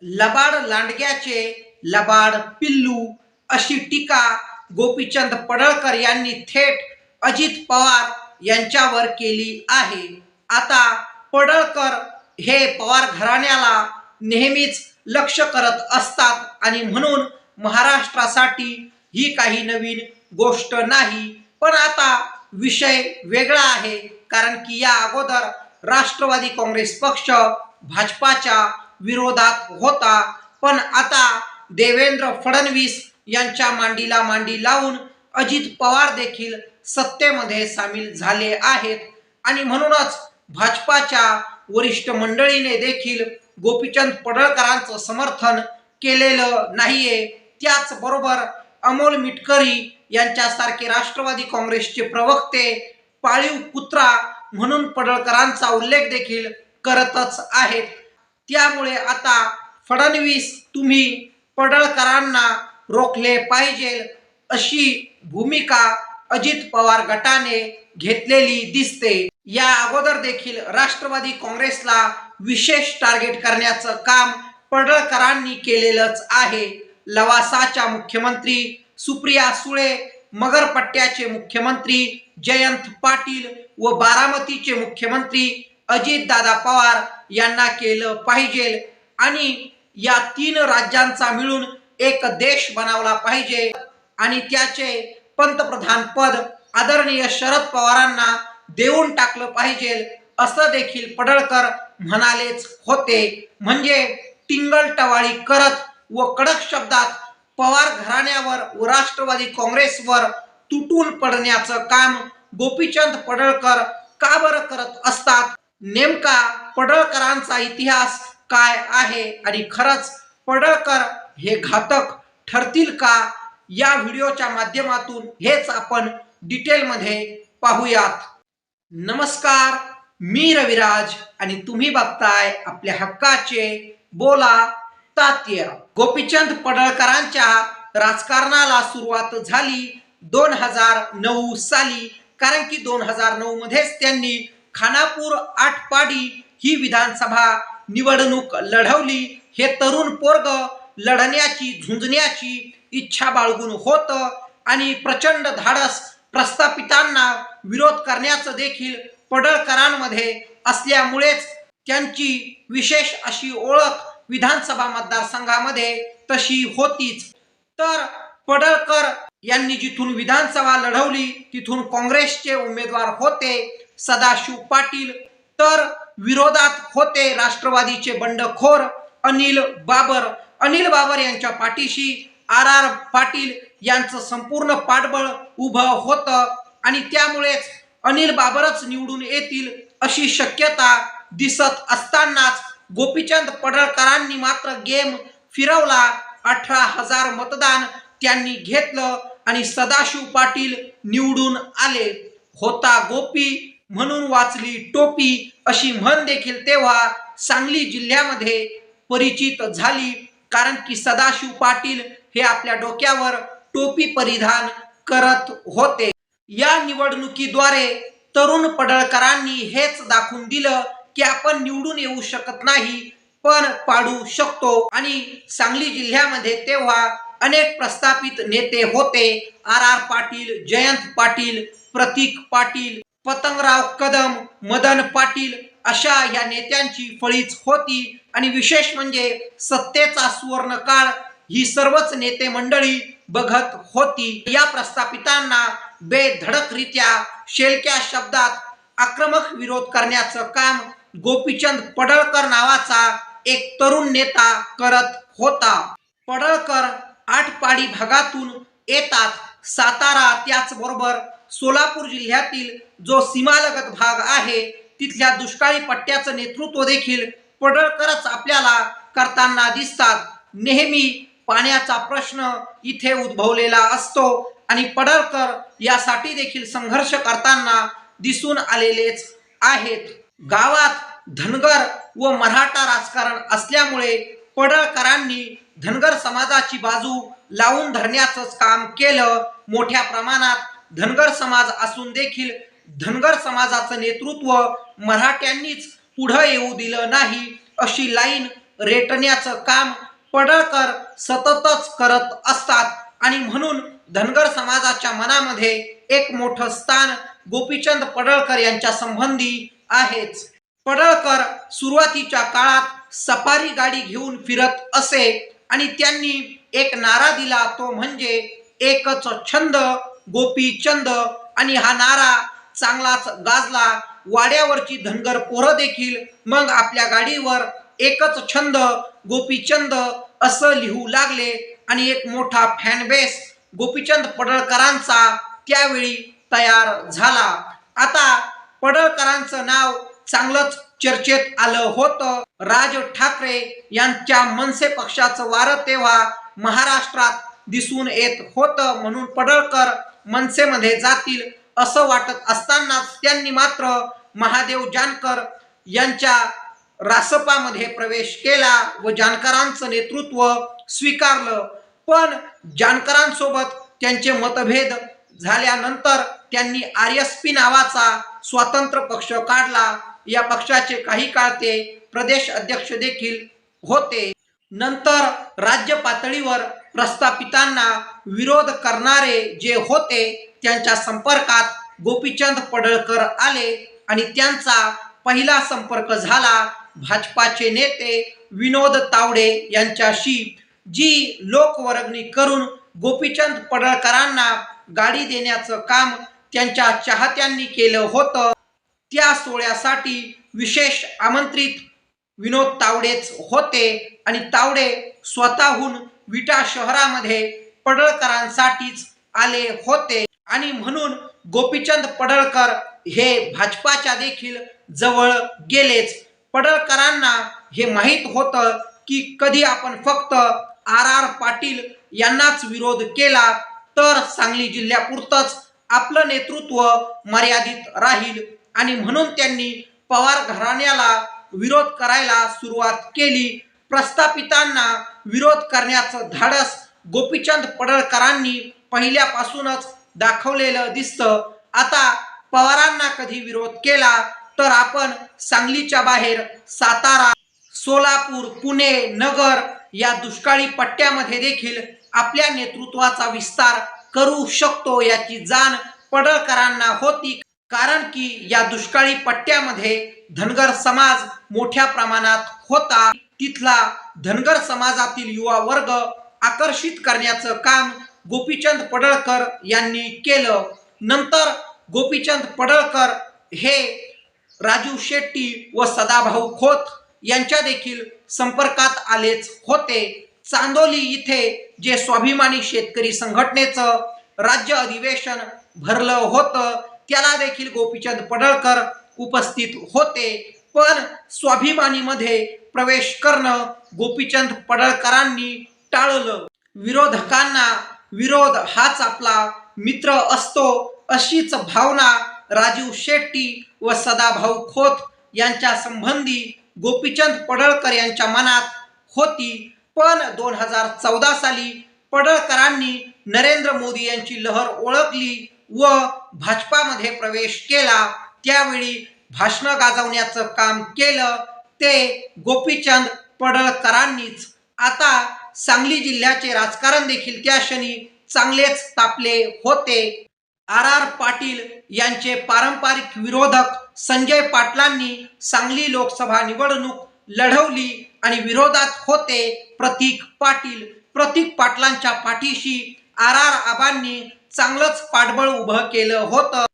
लबाड लांडग्याचे लबाड पिल्लू अशी टीका गोपीचंद पडळकर यांनी थेट अजित पवार यांच्यावर केली आहे। आता पडळकर हे पवार घराण्याला नेहमीच लक्ष करत असतात आणि म्हणून महाराष्ट्रासाठी ही काही नवीन गोष्ट नाही। पण आता विषय वेगळा आहे, कारण की या अगोदर राष्ट्रवादी काँग्रेस पक्ष भाजपाच्या विरोधात होता, पण आता देवेंद्र फडणवीस यांच्या मांडीला मांडी लावून अजित पवार देखील सत्तेमध्ये सामील झाले आहेत आणि म्हणूनच भाजपाच्या वरिष्ठ मंडळीने देखील गोपीचंद पडळकरांचं समर्थन केलेलं नाहीये। त्याचबरोबर अमोल मिटकरी यांच्यासारखे राष्ट्रवादी काँग्रेसचे प्रवक्ते पाळीव कुत्रा म्हणून पडळकरांचा उल्लेख देखील करतच आहेत। त्यामुळे आता फडणवीस तुम्ही पडळकरांना रोखले पाहिजे अशी भूमिका अजित पवार गटाने घेतलेली दिसते। या अगोदर देखील राष्ट्रवादी काँग्रेसला विशेष टार्गेट करण्याचं काम पडळकरांनी केलेलंच आहे। लवासाच्या मुख्यमंत्री सुप्रिया सुळे, मगरपट्ट्याचे मुख्यमंत्री जयंत पाटील व बारामतीचे मुख्यमंत्री अजितदादा पवार यांना केलं पाहिजे आणि या 3 राज्यांचा मिळून एक देश बनवला पाहिजे आणि त्याचे पंतप्रधान पद आदरणीय शरद पवारांना देऊन टाकलं पाहिजे असं देखील पडळकर म्हणालेच होते। म्हणजे टिंगलटवाळी करत व कडक शब्दात पवार घराण्यावर व राष्ट्रवादी काँग्रेसवर तुटून पडण्याचं काम गोपीचंद पडळकर का बरं करत असतात? नेमका पडळकरांचा इतिहास काय आहे आणि खरंच पडळकर हे घातक ठरतील का? या व्हिडिओच्या माध्यमातून हेच आपण डिटेलमध्ये पाहूयात। नमस्कार, मी रविराज आणि तुम्ही बघताय आपल्या हक्काचे बोला तात्या। गोपीचंद पडळकरांच्या राजकारणाला सुरुवात झाली 2009 साली, कारण की 2009 मध्येच त्यांनी खानापूर आटपाडी ही विधानसभा निवडणूक लढवली। हे तरुण पोरग लढण्याची झुंजण्याची इच्छा बाळगून होतं आणि प्रचंड धाडस प्रस्थापितांना विरोध करण्याचं देखील पडळकरांमध्ये असल्यामुळेच त्यांची विशेष अशी ओळख विधानसभा मतदारसंघामध्ये तशी होतीच। तर पडळकर यांनी जिथून विधानसभा लढवली तिथून काँग्रेसचे उमेदवार होते सदाशिव पाटील, तर विरोधात होते राष्ट्रवादीचे बंडखोर अनिल बाबर। अनिल बाबर यांच्या पाठीशी RR पाटील यांचं संपूर्ण पाठबळ उभं होतं आणि त्यामुळेच अनिल बाबरच निवडून येतील अशी शक्यता दिसत असतानाच गोपीचंद पडळकरांनी मात्र गेम फिरवला। 18,000 मतदान त्यांनी घेतलं आणि सदाशिव पाटील निवडून आले। होता गोपी म्हणून वाचली टोपी अशी म्हण देखील तेव्हा सांगली जिल्ह्यामध्ये परिचित झाली, कारण की सदाशिव पाटील हे आपल्या डोक्यावर टोपी परिधान करत होते। या निवडणुकीद्वारे तरुण पडळकरांनी हेच दाखवून दिलं की आपण निवडून येऊ शकत नाही, पण पाडू शकतो। आणि सांगली जिल्ह्यामध्ये तेव्हा अनेक प्रस्थापित नेते होते। RR पाटील, जयंत पाटील, प्रतीक पाटील, पतंगराव कदम, मदन पाटील अशा या नेत्यांची फळीच होती आणि विशेष म्हणजे सत्तेचा सुवर्ण काळ ही सर्वच नेते मंडळी बघत होती। या प्रस्थापितांना बेधडकरित्या शेलक्या शब्दात आक्रमक विरोध करण्याचं काम गोपीचंद पडळकर नावाचा एक तरुण नेता करत होता। पडळकर आटपाडी भागातून येतात। सातारा त्याचबरोबर सोलापूर जिल्ह्यातील जो सीमालगत भाग आहे तिथल्या दुष्काळी पट्ट्याचं नेतृत्व देखील पडळकरच आपल्याला करताना दिसतात। नेहमी पाण्याचा प्रश्न इथे उद्भवलेला असतो आणि पडळकर यासाठी देखील संघर्ष करताना दिसून आलेलेच आहेत। गावात धनगर व मराठा राजकारण असल्यामुळे पडळकरांनी धनगर समाजाची बाजू लावून धरण्याचंच काम केलं। मोठ्या प्रमाणात धनगर समाज असून देखील धनगर समाजाचं नेतृत्व मराठ्यांनीच पुढे येऊ दिलं नाही अशी लाईन रेटण्याचं काम पडळकर सततच करत असतात आणि म्हणून धनगर समाजाच्या मनामध्ये एक मोठं स्थान गोपीचंद पडळकर यांच्या संबंधी आहेच. पडळकर सुरुवातीच्या काळात सफारी गाडी घेऊन फिरत असे आणि त्यांनी एक नारा दिला, तो म्हणजे एकच छंद गोपीचंद. आणि हा नारा चांगलाच गाजला. वाड्यावरची धनगर पोरं देखील मग आपल्या गाडीवर एकच छंद गोपीचंद असं लिहू लागले आणि एक मोठा फॅन बेस गोपीचंद पडळकरांचा त्यावेळी तयार झाला. आता पडळकरांचं नाव चांगलंच चर्चेत आलं होतं. राज ठाकरे यांच्या मनसे पक्षाचं वारं तेव्हा महाराष्ट्रात दिसून येत होतं, म्हणून पडळकर मनसेमध्ये जातील असं वाटत असतानाच त्यांनी मात्र महादेव जानकर यांच्या रासपामध्ये प्रवेश केला व जानकरांचं नेतृत्व स्वीकारलं. पण जानकरांसोबत त्यांचे मतभेद झाल्यानंतर त्यांनी आरएसपी नावाचा स्वतंत्र पक्ष काढला. या पक्षाचे काही काळ ते प्रदेश अध्यक्ष देखील होते. नंतर राज्य पातळीवर प्रस्थापितांना विरोध करणारे जे होते त्यांच्या संपर्कात गोपीचंद पडळकर आले आणि त्यांचा पहिला संपर्क झाला भाजपाचे नेते विनोद तावडे यांच्याशी, जी लोकवर्गणी करून गोपीचंद पडळकरांना गाडी देण्याचं काम त्यांच्या चाहत्यांनी केलं होतं. त्या सोहळ्यासाठी विशेष आमंत्रित विनोद तावडेच होते आणि तावडे स्वतःहून विटा शहरामध्ये पडळकरांसाठीच आले होते आणि म्हणून गोपीचंद पडळकर हे भाजपाच्या देखील जवळ गेलेच. पडळकरांना हे माहीत होतं की कधी आपण फक्त आर पाटील यांनाच विरोध केला तर सांगली जिल्ह्यापुरतंच आपलं नेतृत्व मर्यादित राहील आणि म्हणून त्यांनी पवार घराण्याला विरोध करायला सुरुवात केली. प्रस्थापितांना विरोध करण्याचं धाडस गोपीचंद पडळकरांनी पहिल्यापासूनच दाखवलेलं दिसतं. आता पवारांना कधी विरोध केला तर आपण सांगलीच्या बाहेर सातारा, सोलापूर, पुणे, नगर या दुष्काळी पट्ट्यामध्ये देखील आपल्या नेतृत्वाचा विस्तार करू शकतो याची जाण पडळकरांना होती. कारण की या दुष्काळी पट्ट्यामध्ये धनगर समाज मोठ्या प्रमाणात होता. तिथला धनगर समाजातील युवा वर्ग आकर्षित करण्याचं काम गोपीचंद पडळकर यांनी केलं. नंतर गोपीचंद पडळकर हे राजू शेट्टी व सदाभाऊ खोत यांच्या देखील संपर्कात आलेच होते. चांदोली इथे जे स्वाभिमानी शेतकरी संघटनेचं राज्य अधिवेशन भरलं होतं त्याला देखील गोपीचंद पडळकर उपस्थित होते. पण स्वाभिमानीमध्ये प्रवेश करणं गोपीचंद पडळकरांनी टाळलं. विरोधकांना विरोध हाच आपला मित्र असतो अशीच भावना राजू शेट्टी व सदाभाऊ खोत यांच्या संबंधी गोपीचंद पडळकर यांच्या मनात होती. पण 2014 साली पडळकरांनी नरेंद्र मोदी यांची लहर ओळखली व भाजपामध्ये प्रवेश केला. त्यावेळी भाषणं गाजवण्याचं काम केलं ते गोपीचंद पडळकरांनीच. आता सांगली जिल्ह्याचे राजकारण देखील त्या क्षणी चांगलेच तापले होते. आर पाटील यांचे पारंपरिक विरोधक संजय पाटलांनी सांगली लोकसभा निवडणूक लढवली आणि विरोधात होते प्रतीक पाटील. प्रतीक पाटलांच्या पाठीशी आर आबांनी चांगलंच पाठबळ उभं केलं होतं.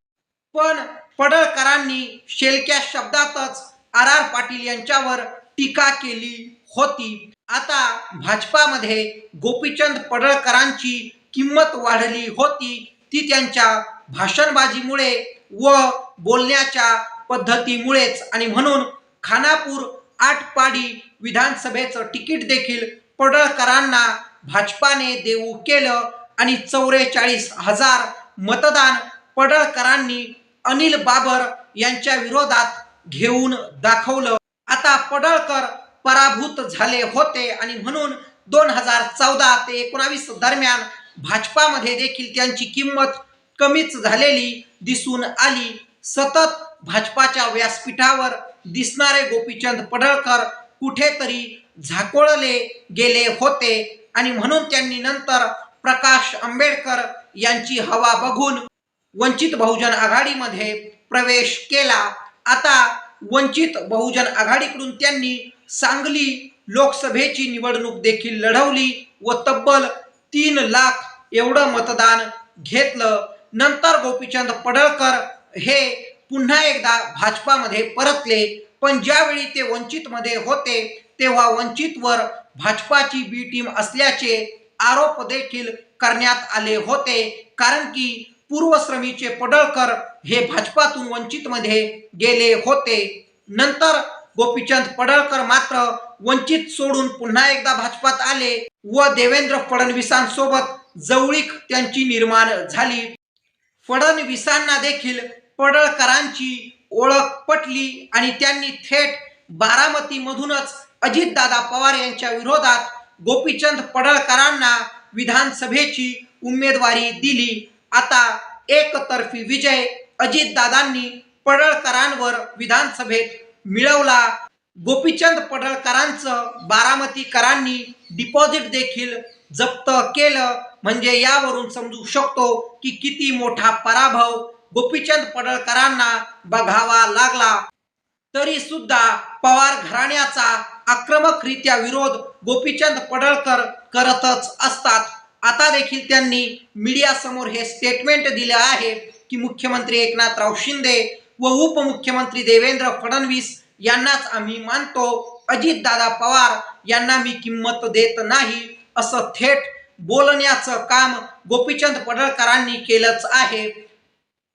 पण पडळकरांनी शेलक्या शब्दातच आर पाटील यांच्यावर टीका केली होती. आता भाजपामध्ये गोपीचंद पडळकरांची किंमत वाढली होती ती त्यांच्या भाषणबाजीमुळे व बोलण्याच्या पद्धतीमुळेच आणि म्हणून खानापूर आटपाडी विधानसभेचं तिकीट देखील पडळकरांना भाजपाने देऊ केलं आणि 44,000 मतदान पडळकरांनी अनिल बाबर यांच्या विरोधात घेऊन दाखवलं. आता पडळकर पराभूत झाले होते आणि म्हणून 2014 ते 19 दरम्यान भाजपामध्ये देखील त्यांची किंमत कमीच झालेली दिसून आली. सतत भाजपाच्या व्यासपीठावर दिसणारे गोपीचंद पडळकर कुठेतरी झाकोळले गेले होते आणि म्हणून त्यांनी नंतर प्रकाश आंबेडकर यांची हवा बघून वंचित बहुजन आघाडीमध्ये प्रवेश केला. आता वंचित बहुजन आघाडीकडून त्यांनी सांगली लोकसभेची निवडणूक देखील लढवली व तब्बल 3 लाख एवढं मतदान घेतलं. नंतर गोपीचंद पडळकर हे पुन्हा एकदा भाजपामध्ये परतले, पण ज्यावेळी ते वंचितमध्ये होते तेव्हा वंचितवर भाजपाची बी टीम असल्याचे आरोप देखील करण्यात आले होते, कारण की पूर्वश्रमीचे पडळकर हे भाजपातून वंचितमध्ये गेले होते. नंतर गोपीचंद पडळकर मात्र वंचित सोडून पुन्हा एकदा भाजपात आले व देवेंद्र फडणवीसांसोबत जवळीक त्यांची निर्माण झाली. फडणवीसांना देखील पडळकरांची ओळख पटली आणि त्यांनी थेट बारामतीमधूनच अजितदादा पवार यांच्या विरोधात गोपीचंद पडळकरांना विधानसभेची उमेदवारी दिली. आता एकतर्फी विजय अजितदादांनी पडळकरांवर विधानसभेत मिळवला. गोपीचंद पडळकरांचं बारामतीकरांनी डिपॉझिट देखील जप्त केलं, म्हणजे यावरून समजू शकतो की किती मोठा पराभव गोपीचंद पडळकरांना बघावा लागला. तरी सुद्धा पवार घराण्याचा आक्रमकरित्या विरोध गोपीचंद पडळकर करतच असतात. आता देखील त्यांनी मीडिया समोर हे स्टेटमेंट दिले आहे की मुख्यमंत्री एकनाथराव शिंदे व उपमुख्यमंत्री देवेंद्र फडणवीस यांनाच आम्ही मानतो, अजितदादा पवार यांना मी किंमत देत नाही, असं थेट बोलण्याचं काम गोपीचंद पडळकरांनी केलंच आहे.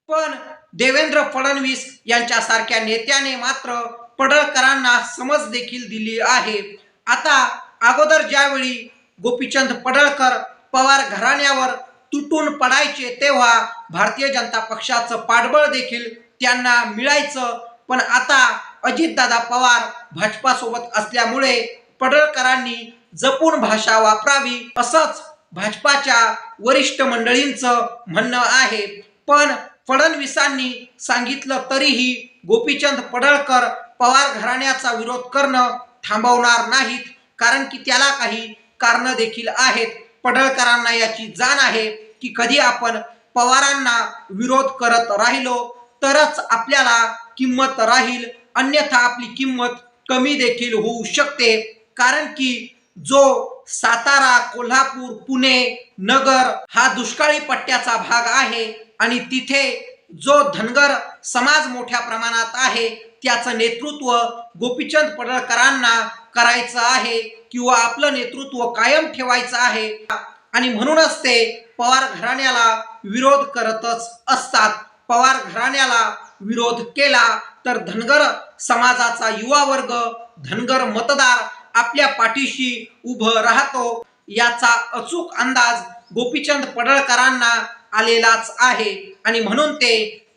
पण देवेंद्र फडणवीस यांच्यासारख्या नेत्याने मात्र पडळकरांना समज देखील दिली आहे. आता अगोदर ज्यावेळी गोपीचंद पडळकर पवार घराण्यावर तुटून पडायचे तेव्हा भारतीय जनता पक्षाचं पाठबळ देखील त्यांना मिळायचं, पण आता अजितदादा पवार भाजपासोबत असल्यामुळे पडळकरांनी जपून भाषा वापरावी असंच भाजपाच्या वरिष्ठ मंडळींचं म्हणणं आहे. पण फडणवीसांनी सांगितलं तरीही गोपीचंद पडळकर पवार घराण्याचा विरोध करणं थांबवणार नाहीत, कारण की त्याला काही कारणं देखील आहेत. पडळकरांना याची जाण आहे की कधी आपण पवारांना विरोध करत राहिलो तरच आपल्याला किंमत राहील, अन्यथा आपली किंमत कमी देखील होऊ शकते. कारण की जो सातारा, कोल्हापूर, पुणे, नगर हा दुष्काळी पट्ट्याचा भाग आहे आणि तिथे जो धनगर समाज मोठ्या प्रमाणात आहे त्याचं नेतृत्व गोपीचंद पडळकरांना करायचं आहे किंवा आपलं नेतृत्व कायम ठेवायचं आहे आणि म्हणूनच ते पवार घराण्याला विरोध करतच असतात. पवार घराण्याला विरोध केला तर धनगर समाजाचा युवा वर्ग, धनगर मतदार आपल्या पाठीशी उभं राहतो, याचा अचूक अंदाज गोपीचंद पडळकरांना आलेलाच आहे आणि म्हणून ते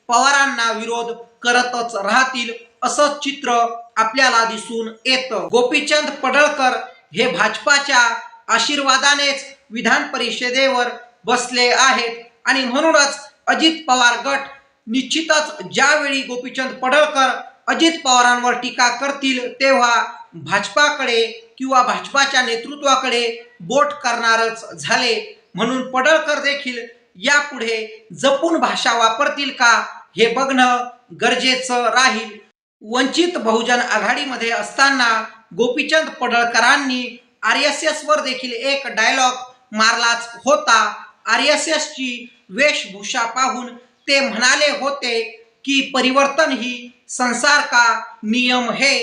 पवारांना विरोध करतच राहतील असं चित्र आपल्याला दिसून येतं. गोपीचंद पडळकर हे भाजपाच्या आशीर्वादानेच विधान परिषदेवर बसले आहेत आणि म्हणूनच अजित पवार गट निश्चितच ज्यावेळी गोपीचंद पडळकर अजित पवारांवर टीका करतील तेव्हा भाजपाकडे किंवा भाजपाच्या नेतृत्वाकडे बोट करणारच झाले. म्हणून पडळकर देखील यापुढे जपून भाषा वापरतील का हे बघणं गरजेचं राहील. वंचित बहुजन आघाडीमध्ये असताना गोपीचंद पडळकरांनी RSS वर देखील एक डायलॉग मारलाच होता. RSS ची वेशभूषा पाहून ते म्हणाले होते की परिवर्तन ही संसार का नियम है.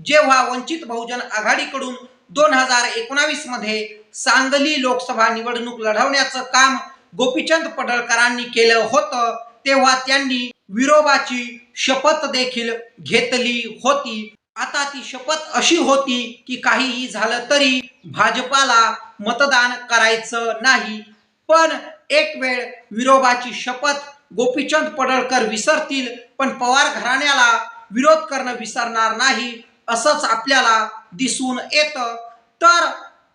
जेव्हा वंचित बहुजन आघाडीकडून 2019 मध्ये सांगली लोकसभा निवडणूक लढवण्याचं काम गोपीचंद पडळकरांनी केलं होतं तेव्हा त्यांनी विरोबाची शपथ देखील घेतली होती. आता ती शपथ अशी होती की काहीही झालं तरी भाजपाला मतदान करायचं नाही. पण एक वेळ विरोबाची शपथ गोपीचंद पडळकर विसरतील पण पवार घराण्याला विरोध करणं विसरणार नाही असंच आपल्याला दिसून येतं. तर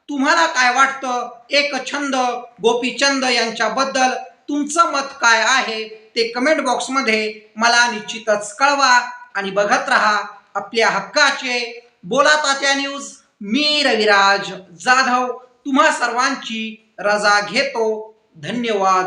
तुम्हाला काय वाटतं एकछंद गोपीचंद यांच्याबद्दल तुमचं मत काय आहे ते कमेंट बॉक्समध्ये मला निश्चितच कळवा आणि बघत रहा आपल्या हक्काचे बोला तात्या न्यूज. मी रविराज जाधव तुम्हा सर्वांची रजा घेतो. धन्यवाद.